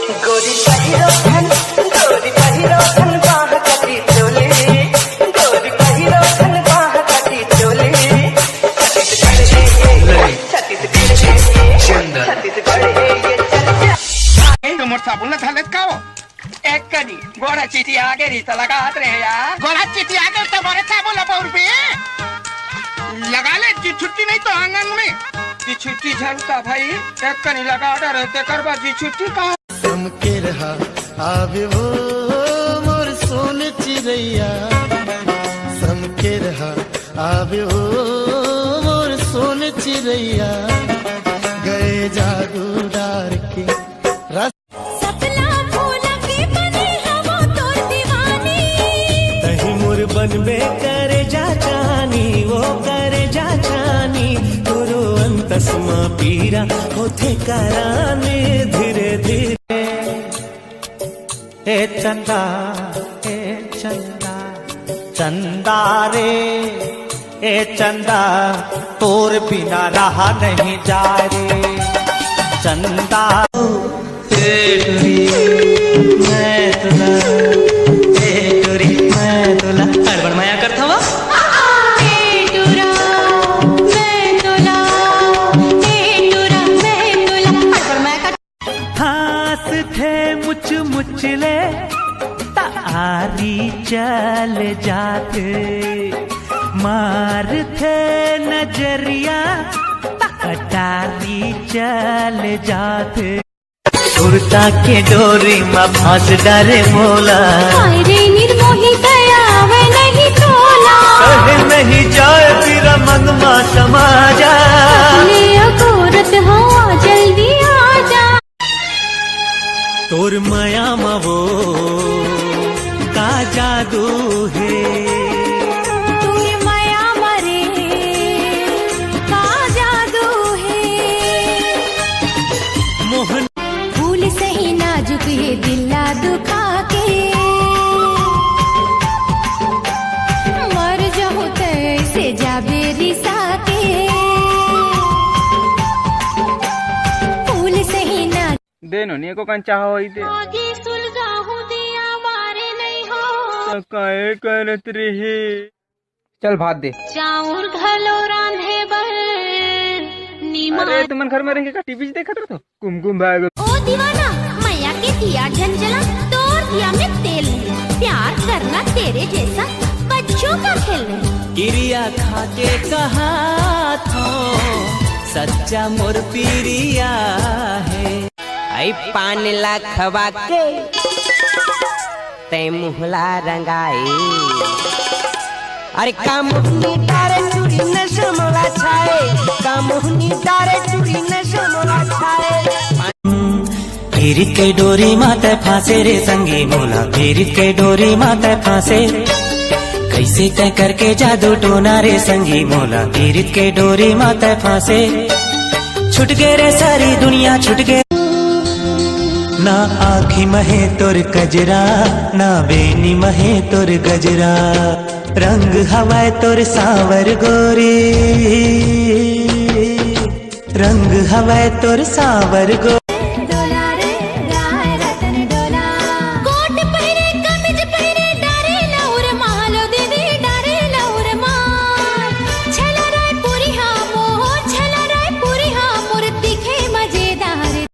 गोरी पहिरो धन बाह कटी चोले, गोरी पहिरो धन बाह कटी चोले। छत्तीसगढ़ है ये चर्चा। तुम साबुन झालेत का हो? एक कधी गोरा चिठी आगे रीता लगात रहे यार। गोरा चिठी आगे तो बड़े साबुन पे लगा ले जी छुट्टी नहीं तो आंगन में जी छुट्टी झलता भाई एक कनी लगा रहते करवा जी छुट्टी का समके रहा आवे वो मोर सोन चिड़ैया, समके रहा आवे वो मोर सोन चिड़ैया, गए जादू डार के सपना फूल के बने हम तोर दीवानी, तही मोर बनबे करे जा जानी वो करे जा जानी, गुरु अंतस्मा पीरा होते कराने धीरे धीरे। हे चंदा चंदा रे ए चंदा तोर बिना रहा नहीं जा रे चंदा। मैं तुला अरबन माया करता हुआ हाथ थे मुच मुचले तारी चल जाते, मार थे नजरिया कटारी चल जाते, उड़ता के डोरी में फांस डाले मोला, रे निर्मोही गया वे नहीं तोला, कहे नहीं जाए तेरा मन में समा जा, अकोरत हवा जल्दी आ जा, तोर माया मवो का जादू है, तोर माया मरे का जादू है, मोहन फूल सही नाजुक है दिला दुखा के, मर जाऊं तैसे जाबे रिसा के, फूल सही ना देनो नहीं को कंचा हो इते आगे सुलगा हूँ दिया मारे नहीं हो, काहे करत रही चल भात दे चाउर घलो रांधे बर नीमा। अरे तुमन घर में रहेंगे का टीवी देखा तो कुमकुम भाग ओ दीवाना मैया के दिया झंझला तोड़ दिया में तेल है, प्यार करना तेरे जैसा बच्चों का खेल है, गिरिया खाके कहा था सच्चा मोर पीरिया है, आई 5 लाख खवा के ते मुहला रंगाई, अरे कामुहनी डारे चूड़ी न समोला छाए, कामुहनी डारे चूड़ी न समोला छाए, पीरी के डोरी माते फांसे रे संगी मोला, पीरी के डोरी माते फांसे, कैसे तय करके जादू टोना रे संगी मोला, पीरी के डोरी माते फांसे, छुट गए रे सारी दुनिया छुट गए, ना आँखी महे तोर कजरा ना बेनी महे तोर गजरा, रंग हवाए तोर सावर गोरी, रंग हवाए तोर सावर गोरी।